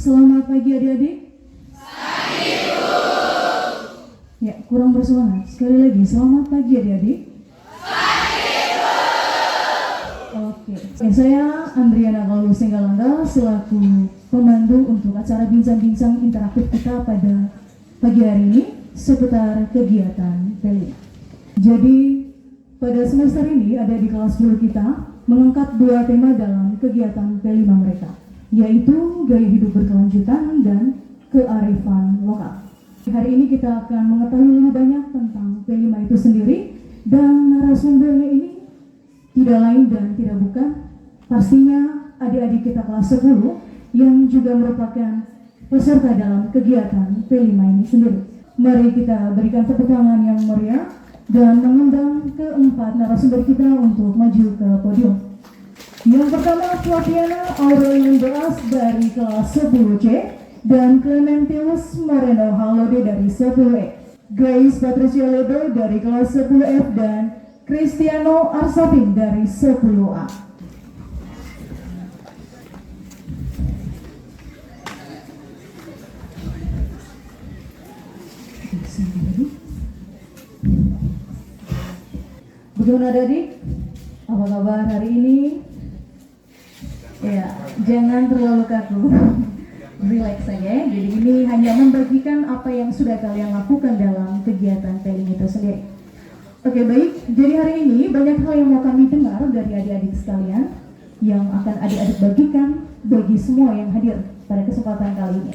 Selamat pagi adik-adik. Ya, kurang bersemangat. Sekali lagi, selamat pagi adik-adik. Oke, saya Andriana Galuh Senggalangga selaku pemandu untuk acara bincang-bincang interaktif kita pada pagi hari ini seputar kegiatan P5. Jadi pada semester ini ada di kelas 10 kita mengangkat dua tema dalam kegiatan P5 mereka, yaitu gaya hidup berkelanjutan dan kearifan lokal. Hari ini kita akan mengetahui lebih banyak tentang P5 itu sendiri, dan narasumbernya ini tidak lain dan tidak bukan pastinya adik-adik kita kelas 10 yang juga merupakan peserta dalam kegiatan P5 ini sendiri. Mari kita berikan tepuk tangan yang meriah dan mengundang keempat narasumber kita untuk maju ke podium. Yang pertama, Flaviana Aurelian Beas dari kelas 10C dan Clementius Moreno Halode dari 10E, Grace Patricia Ledo dari kelas 10F dan Cristiano Arsafin dari 10A. Bagaimana adik? Apa kabar hari ini? Ya, jangan terlalu kaku. Relax saja ya. Jadi ini hanya membagikan apa yang sudah kalian lakukan dalam kegiatan P5 itu sendiri. Oke, baik. Jadi hari ini banyak hal yang mau kami dengar dari adik-adik sekalian yang akan adik-adik bagikan bagi semua yang hadir pada kesempatan kali ini.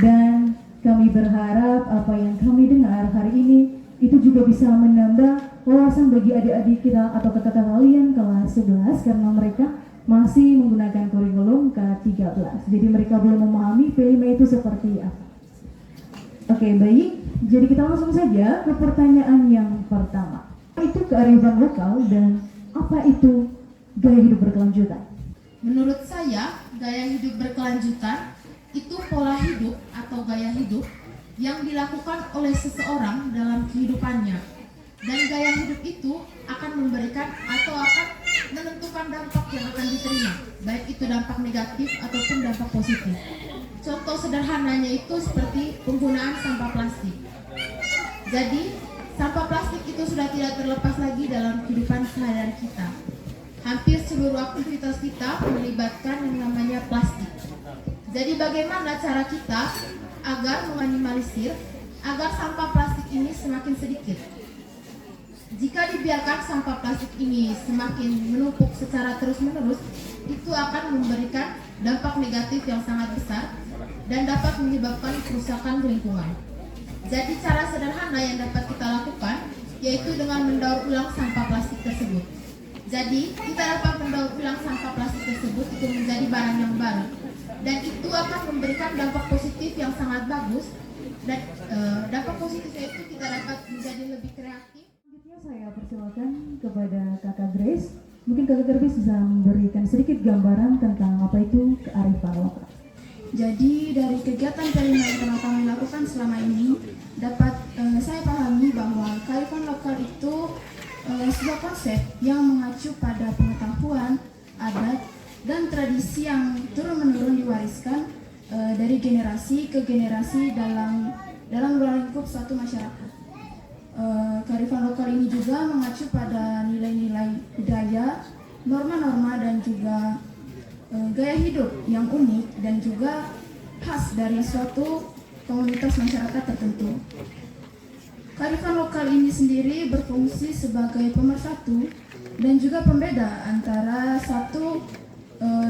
Dan kami berharap apa yang kami dengar hari ini itu juga bisa menambah wawasan bagi adik-adik kita atau kakak kalian kelas 11, karena mereka masih menggunakan kurikulum K13. Jadi mereka belum memahami P5 itu seperti apa. Oke, baik. Jadi kita langsung saja ke pertanyaan yang pertama. Apa itu kearifan lokal dan apa itu gaya hidup berkelanjutan? Menurut saya, gaya hidup berkelanjutan itu pola hidup atau gaya hidup yang dilakukan oleh seseorang dalam kehidupannya. Dan gaya hidup itu akan memberikan atau akan menentukan dampak yang akan diterima, baik itu dampak negatif ataupun dampak positif. Contoh sederhananya itu seperti penggunaan sampah plastik. Jadi, sampah plastik itu sudah tidak terlepas lagi dalam kehidupan sehari-hari kita. Hampir seluruh aktivitas kita melibatkan yang namanya plastik. Jadi bagaimana cara kita agar meminimalisir agar sampah plastik ini semakin sedikit? Jika dibiarkan sampah plastik ini semakin menumpuk secara terus-menerus, itu akan memberikan dampak negatif yang sangat besar dan dapat menyebabkan kerusakan lingkungan. Jadi cara sederhana yang dapat kita lakukan yaitu dengan mendaur ulang sampah plastik tersebut. Jadi kita dapat mendaur ulang sampah plastik tersebut itu menjadi barang yang baru, dan itu akan memberikan dampak positif yang sangat bagus. Dan dampak positifnya itu kita dapat menjadi lebih kreatif. Saya persilakan kepada Kakak Grace. Mungkin Kakak Grace bisa memberikan sedikit gambaran tentang apa itu kearifan lokal. Jadi dari kegiatan P5 yang telah kami lakukan selama ini dapat saya pahami bahwa kearifan lokal itu sebuah konsep yang mengacu pada pengetahuan, adat, dan tradisi yang turun-menurun diwariskan dari generasi ke generasi dalam ruang lingkup suatu masyarakat. Kearifan lokal ini juga mengacu pada nilai-nilai budaya, norma-norma, dan juga gaya hidup yang unik dan juga khas dari suatu komunitas masyarakat tertentu. Kearifan lokal ini sendiri berfungsi sebagai pemersatu dan juga pembeda antara satu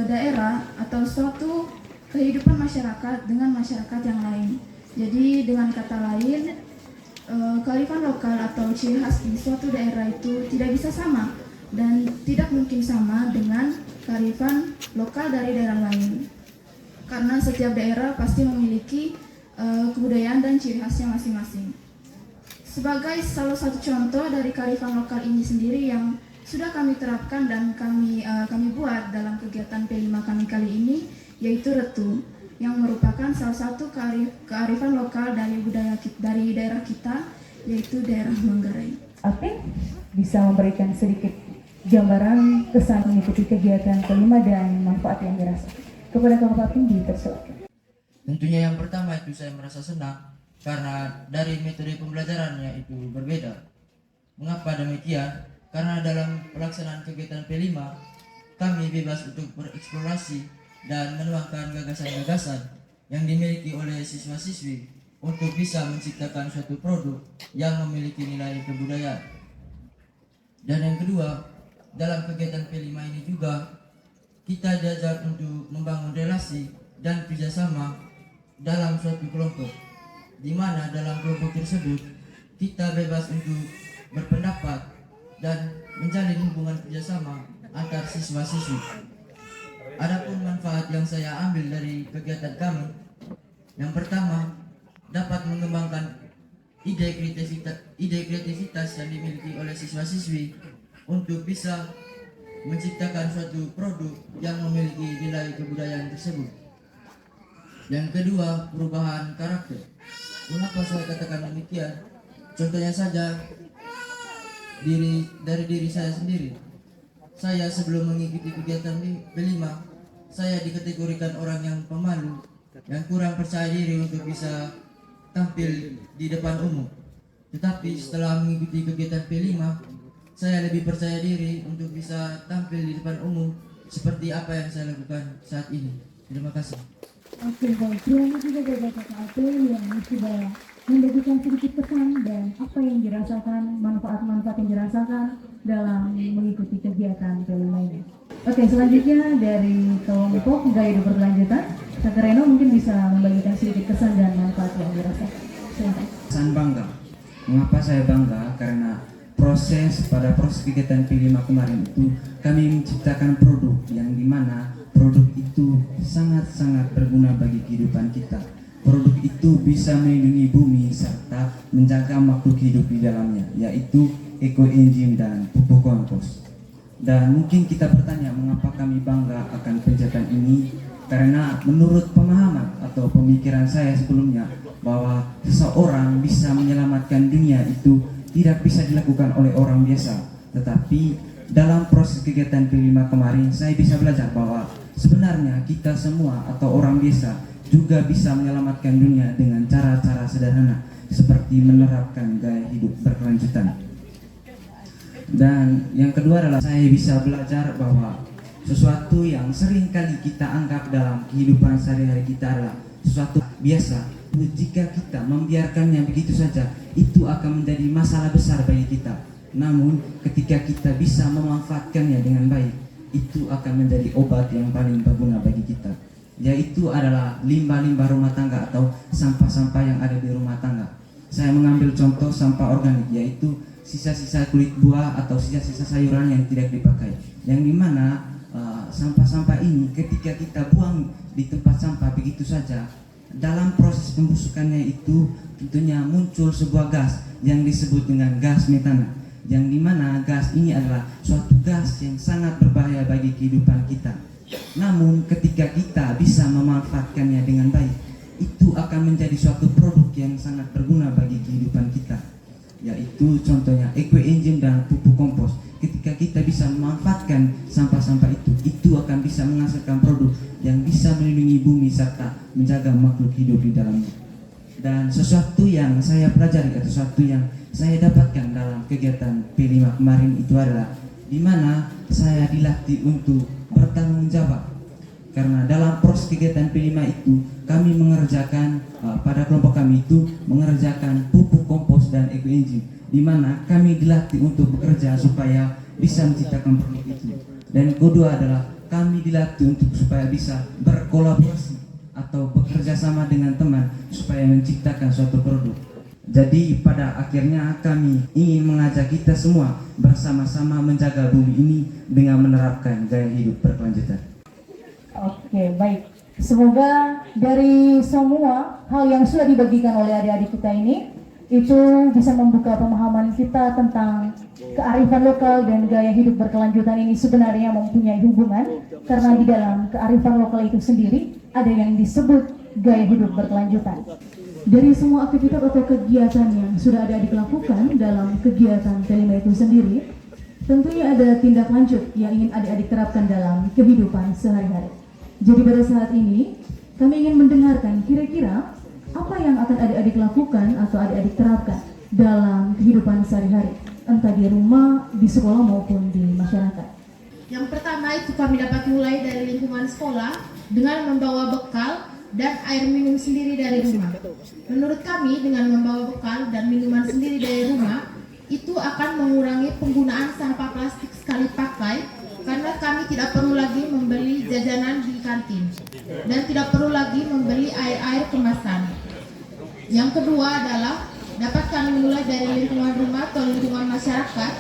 daerah atau suatu kehidupan masyarakat dengan masyarakat yang lain. Jadi dengan kata lain, kearifan lokal atau ciri khas di suatu daerah itu tidak bisa sama dan tidak mungkin sama dengan kearifan lokal dari daerah lain, karena setiap daerah pasti memiliki kebudayaan dan ciri khasnya masing-masing. Sebagai salah satu contoh dari kearifan lokal ini sendiri yang sudah kami terapkan dan kami buat dalam kegiatan P5 kami kali ini, yaitu Retu, yang merupakan salah satu kearifan lokal dari daerah kita, yaitu daerah Manggarai. Oke, bisa memberikan sedikit gambaran kesan mengikuti kegiatan P5 dan manfaat yang dirasakan. Kepada Kakak Fatin dipersilakan. Tentunya yang pertama itu saya merasa senang karena dari metode pembelajarannya itu berbeda. Mengapa demikian? Karena dalam pelaksanaan kegiatan P5 kami bebas untuk bereksplorasi dan menuangkan gagasan-gagasan yang dimiliki oleh siswa-siswi untuk bisa menciptakan suatu produk yang memiliki nilai kebudayaan. Dan yang kedua, dalam kegiatan P5 ini juga kita diajar untuk membangun relasi dan kerjasama dalam suatu kelompok, di mana dalam kelompok tersebut kita bebas untuk berpendapat dan menjalin hubungan kerjasama antar siswa-siswi. Adapun manfaat yang saya ambil dari kegiatan kami, yang pertama dapat mengembangkan ide kreativitas yang dimiliki oleh siswa-siswi untuk bisa menciptakan suatu produk yang memiliki nilai kebudayaan tersebut. Yang kedua, perubahan karakter. Mengapa saya katakan demikian? Contohnya saja dari diri saya sendiri. Saya sebelum mengikuti kegiatan P5, saya dikategorikan orang yang pemalu, yang kurang percaya diri untuk bisa tampil di depan umum. Tetapi setelah mengikuti kegiatan P5, saya lebih percaya diri untuk bisa tampil di depan umum seperti apa yang saya lakukan saat ini. Terima kasih. Oke, baik. Terima kasih juga Bapak Ate yang sudah memberikan sedikit pesan dan apa yang dirasakan, manfaat-manfaat yang dirasakan dalam mengikuti kegiatan P5 ini. Oke, selanjutnya dari kelompok Gaya Hidup Berkelanjutan, Kak Reno mungkin bisa membagikan sedikit pesan dan manfaat yang dirasakan. Silakan. Pesan bangga. Mengapa saya bangga? Karena pada proses kegiatan P5 kemarin itu kami menciptakan produk yang dimana produk itu sangat-sangat berguna bagi kehidupan kita. Produk itu bisa melindungi bumi serta menjaga makhluk hidup di dalamnya, yaitu ekoenzim dan pupuk kompos. Dan mungkin kita bertanya mengapa kami bangga akan kegiatan ini, karena menurut pemahaman atau pemikiran saya sebelumnya bahwa seseorang bisa menyelamatkan dunia itu tidak bisa dilakukan oleh orang biasa. Tetapi dalam proses kegiatan P5 kemarin saya bisa belajar bahwa sebenarnya kita semua atau orang biasa juga bisa menyelamatkan dunia dengan cara-cara sederhana seperti menerapkan gaya hidup berkelanjutan. Dan yang kedua adalah saya bisa belajar bahwa sesuatu yang sering kali kita anggap dalam kehidupan sehari-hari kita adalah sesuatu biasa. Jika kita membiarkannya begitu saja, itu akan menjadi masalah besar bagi kita. Namun ketika kita bisa memanfaatkannya dengan baik, itu akan menjadi obat yang paling berguna bagi kita, yaitu adalah limbah-limbah rumah tangga atau sampah-sampah yang ada di rumah tangga. Saya mengambil contoh sampah organik, yaitu sisa-sisa kulit buah atau sisa-sisa sayuran yang tidak dipakai, yang dimana sampah-sampah ini ketika kita buang di tempat sampah begitu saja, dalam proses pembusukannya itu tentunya muncul sebuah gas yang disebut dengan gas metana, yang dimana gas ini adalah suatu gas yang sangat berbahaya bagi kehidupan kita. Namun ketika kita bisa memanfaatkannya dengan baik, itu akan menjadi suatu produk yang sangat berguna bagi kehidupan kita, yaitu contohnya ekoenzim dan pupuk kompos. Ketika kita bisa memanfaatkan sampah-sampah itu akan bisa menghasilkan produk yang bisa melindungi bumi serta menjaga makhluk hidup di dalamnya. Dan sesuatu yang saya pelajari atau sesuatu yang saya dapatkan dalam kegiatan P5 kemarin itu adalah di mana saya dilatih untuk bertanggung jawab. Karena dalam proses kegiatan P5 itu kami mengerjakan pada kelompok kami itu mengerjakan pupuk kompos dan ekoenzim, di mana kami dilatih untuk bekerja supaya bisa menciptakan produk itu. Dan kedua adalah kami dilatih untuk supaya bisa berkolaborasi atau bekerja sama dengan teman supaya menciptakan suatu produk. Jadi pada akhirnya kami ingin mengajak kita semua bersama-sama menjaga bumi ini dengan menerapkan gaya hidup berkelanjutan. Oke, baik. Semoga dari semua hal yang sudah dibagikan oleh adik-adik kita ini itu bisa membuka pemahaman kita tentang kearifan lokal dan gaya hidup berkelanjutan ini sebenarnya mempunyai hubungan, karena di dalam kearifan lokal itu sendiri ada yang disebut gaya hidup berkelanjutan. Dari semua aktivitas atau kegiatan yang sudah adik-adik lakukan dalam kegiatan P5 itu sendiri, tentunya ada tindak lanjut yang ingin adik-adik terapkan dalam kehidupan sehari-hari. Jadi pada saat ini kami ingin mendengarkan kira-kira apa yang akan adik-adik lakukan atau adik-adik terapkan dalam kehidupan sehari-hari, entah di rumah, di sekolah maupun di masyarakat. Yang pertama itu kami dapat mulai dari lingkungan sekolah dengan membawa bekal dan air minum sendiri dari rumah. Menurut kami dengan membawa bekal dan minuman sendiri dari rumah itu akan mengurangi penggunaan sampah plastik sekali pakai karena kami tidak perlu lagi membeli jajanan di kantin dan tidak perlu lagi membeli air-air kemasan. Yang kedua adalah dapat kami mulai dari lingkungan rumah atau lingkungan masyarakat,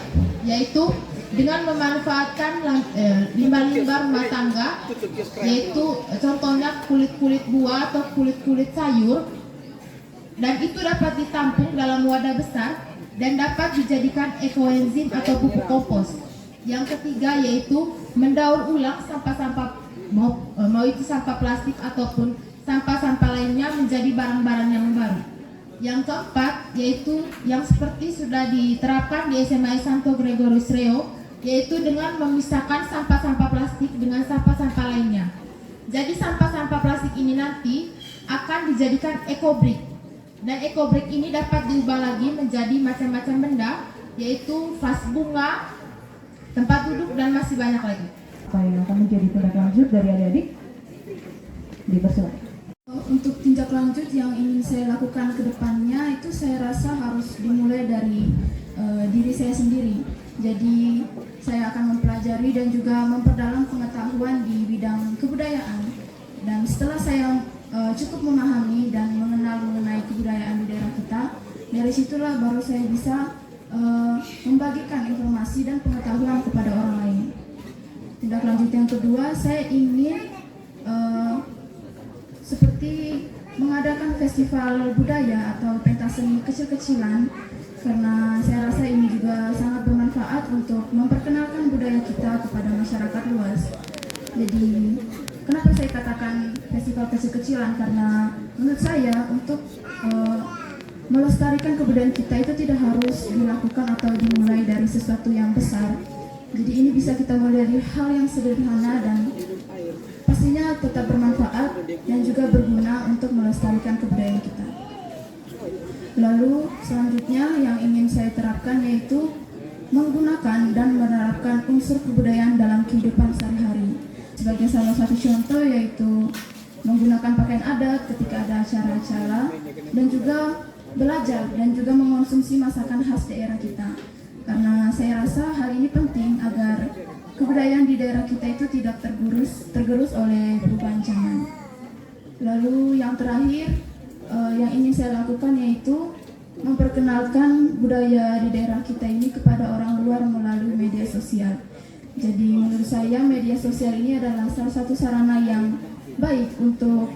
yaitu dengan memanfaatkan limbah-limbah rumah tangga, yaitu contohnya kulit-kulit buah atau kulit-kulit sayur, dan itu dapat ditampung dalam wadah besar dan dapat dijadikan ekoenzim atau pupuk kompos. Yang ketiga yaitu mendaur ulang sampah-sampah, mau itu sampah plastik ataupun sampah-sampah lainnya menjadi barang-barang yang baru. Yang keempat yaitu yang seperti sudah diterapkan di SMA Santo Gregorius Reo, yaitu dengan memisahkan sampah-sampah plastik dengan sampah-sampah lainnya. Jadi sampah-sampah plastik ini nanti akan dijadikan ekobrik, dan ekobrik ini dapat diubah lagi menjadi macam-macam benda, yaitu vas bunga, tempat duduk, dan masih banyak lagi. Apa yang akan menjadi tindak lanjut dari adik-adik? Dipersilakan. Untuk tindak lanjut yang ingin saya lakukan ke depannya itu saya rasa harus dimulai dari diri saya sendiri. Jadi saya akan mempelajari dan juga memperdalam pengetahuan di bidang kebudayaan. Dan setelah saya cukup memahami dan mengenal mengenai kebudayaan di daerah kita, dari situlah baru saya bisa membagikan informasi dan pengetahuan kepada orang lain. Tindak lanjut yang kedua, saya ingin seperti mengadakan festival budaya atau pentas seni kecil-kecilan, karena saya rasa ini juga sangat bermanfaat untuk memperkenalkan budaya kita kepada masyarakat luas. Jadi kenapa saya katakan festival kecil-kecilan? Karena menurut saya untuk melestarikan kebudayaan kita itu tidak harus dilakukan atau dimulai dari sesuatu yang besar. Jadi ini bisa kita mulai dari hal yang sederhana dan pastinya tetap bermanfaat dan juga berguna untuk melestarikan kebudayaan kita. Lalu selanjutnya yang ingin saya terapkan yaitu menggunakan dan menerapkan unsur kebudayaan dalam kehidupan sehari-hari. Sebagai salah satu contoh yaitu menggunakan pakaian adat ketika ada acara-acara, dan juga belajar dan juga mengonsumsi masakan khas daerah kita. Karena saya rasa hal ini penting agar kebudayaan di daerah kita itu tidak tergerus oleh perubahan zaman. Lalu yang terakhir yang ingin saya lakukan yaitu memperkenalkan budaya di daerah kita ini kepada orang luar melalui media sosial. Jadi menurut saya media sosial ini adalah salah satu sarana yang baik untuk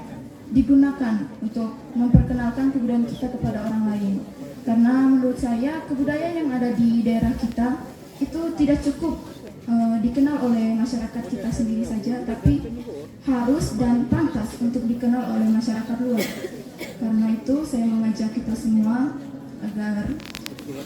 digunakan untuk memperkenalkan kebudayaan kita kepada orang lain. Karena menurut saya kebudayaan yang ada di daerah kita itu tidak cukup dikenal oleh masyarakat kita sendiri saja, tapi harus dan pantas untuk dikenal oleh masyarakat luar. Karena itu saya mengajak kita semua agar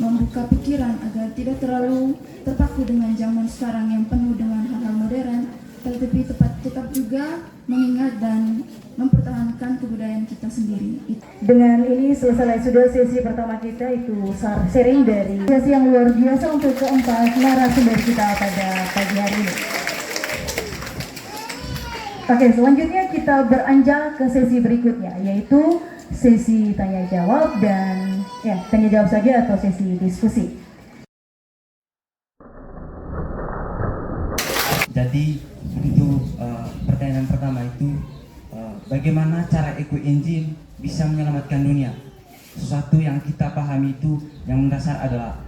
membuka pikiran agar tidak terlalu terpaku dengan zaman sekarang yang penuh dengan hal-hal modern, tetapi tetap juga mengingat dan mempertahankan kebudayaan kita sendiri. Dengan ini selesai sudah sesi pertama kita, itu sharing dari sesi yang luar biasa untuk keempat narasumber kita pada pagi hari ini. Oke, selanjutnya kita beranjak ke sesi berikutnya, yaitu sesi tanya jawab dan tanya jawab saja atau sesi diskusi. Jadi untuk pertanyaan pertama itu bagaimana cara ekoenzim bisa menyelamatkan dunia? Sesuatu yang kita pahami itu yang mendasar adalah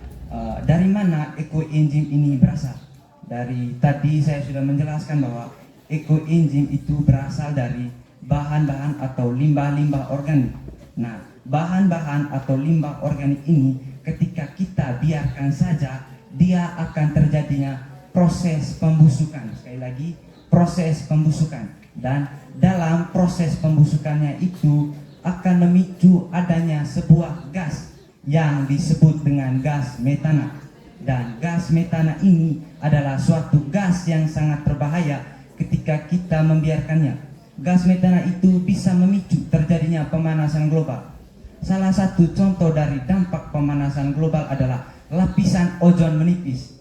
dari mana ekoenzim ini berasal. Dari tadi saya sudah menjelaskan bahwa ekoenzim itu berasal dari bahan-bahan atau limbah-limbah organik. Nah, bahan-bahan atau limbah organik ini ketika kita biarkan saja, dia akan terjadinya proses pembusukan. Sekali lagi, proses pembusukan. Dan dalam proses pembusukannya itu akan memicu adanya sebuah gas yang disebut dengan gas metana. Dan gas metana ini adalah suatu gas yang sangat berbahaya ketika kita membiarkannya. gas metana itu bisa memicu terjadinya pemanasan global. Salah satu contoh dari dampak pemanasan global adalah lapisan ozon menipis.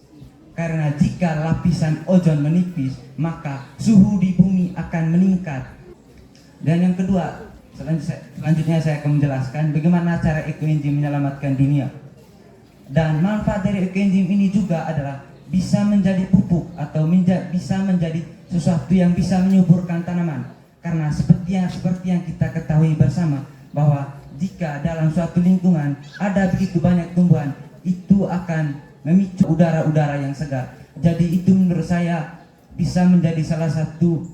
Karena jika lapisan ozon menipis, maka suhu di bumi akan meningkat. Dan yang kedua, selanjutnya saya akan menjelaskan bagaimana cara ekoenzim menyelamatkan dunia. Dan manfaat dari ekoenzim ini juga adalah bisa menjadi pupuk atau bisa menjadi sesuatu yang bisa menyuburkan tanaman. Karena seperti yang kita ketahui bersama bahwa jika dalam suatu lingkungan ada begitu banyak tumbuhan, itu akan memicu udara-udara yang segar. Jadi itu menurut saya bisa menjadi salah satu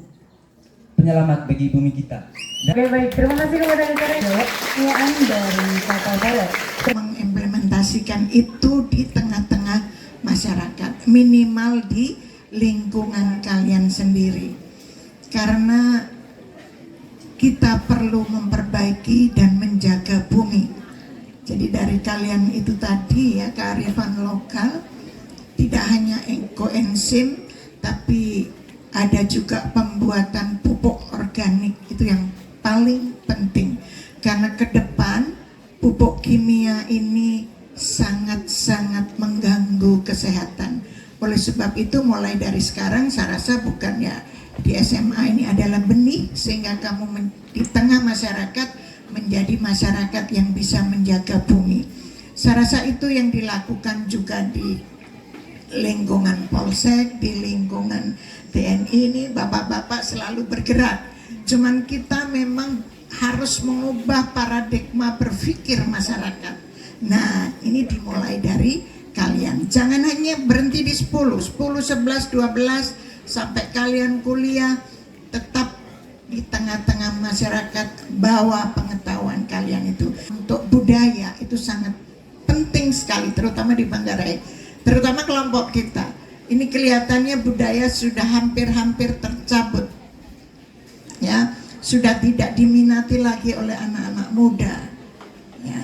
penyelamat bagi bumi kita. Oke, baik, terima kasih kepada Dr. Pertanyaan dari Kapal Barat. Mengimplementasikan itu di tengah-tengah masyarakat, minimal di lingkungan kalian sendiri, karena kita perlu memperbaiki dan menjaga bumi. Jadi dari kalian itu tadi ya, kearifan lokal, tidak hanya ekoenzim tapi ada juga pembuatan pupuk organik. Itu yang paling penting, karena ke depan pupuk kimia ini sangat-sangat mengganggu kesehatan. Oleh sebab itu mulai dari sekarang saya rasa bukan ya di SMA ini adalah benih, sehingga kamu di tengah masyarakat menjadi masyarakat yang bisa menjaga bumi. Saya rasa itu yang dilakukan juga di lingkungan Polsek, di lingkungan TNI ini, bapak-bapak selalu bergerak. Cuman kita memang harus mengubah paradigma berpikir masyarakat. Nah, ini dimulai dari kalian. Jangan hanya berhenti di 10, 11, 12, sampai kalian kuliah, tetap di tengah-tengah masyarakat, bawa pengetahuan kalian itu. Untuk budaya itu sangat penting sekali, terutama di Manggarai, terutama kelompok kita. Ini kelihatannya budaya sudah hampir-hampir tercabut, ya, sudah tidak diminati lagi oleh anak-anak muda. Ya,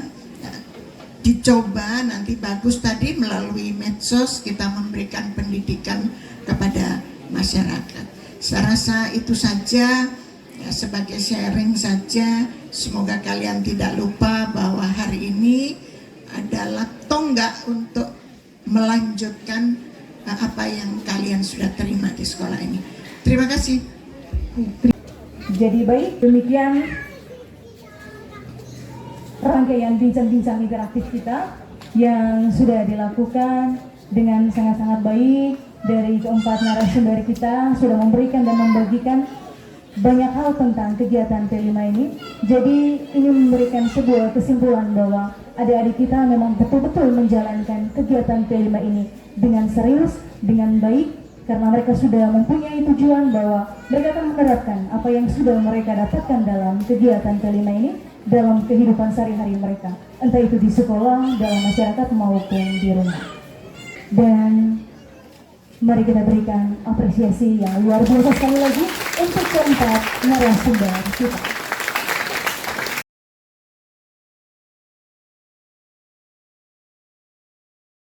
dicoba nanti bagus tadi melalui medsos kita memberikan pendidikan kepada masyarakat. Saya rasa itu saja. Ya, sebagai sharing saja, semoga kalian tidak lupa bahwa hari ini adalah tonggak untuk melanjutkan apa yang kalian sudah terima di sekolah ini. Terima kasih. Jadi baik, demikian rangkaian bincang-bincang interaktif kita yang sudah dilakukan dengan sangat-sangat baik. Dari keempat narasumber kita sudah memberikan dan membagikan banyak hal tentang kegiatan P5 ini. Jadi ini memberikan sebuah kesimpulan bahwa adik-adik kita memang betul-betul menjalankan kegiatan P5 ini dengan serius, dengan baik, karena mereka sudah mempunyai tujuan bahwa mereka akan menerapkan apa yang sudah mereka dapatkan dalam kegiatan P5 ini dalam kehidupan sehari-hari mereka, entah itu di sekolah, dalam masyarakat maupun di rumah. Dan mari kita berikan apresiasi yang luar biasa sekali lagi untuk keempat narasumber kita.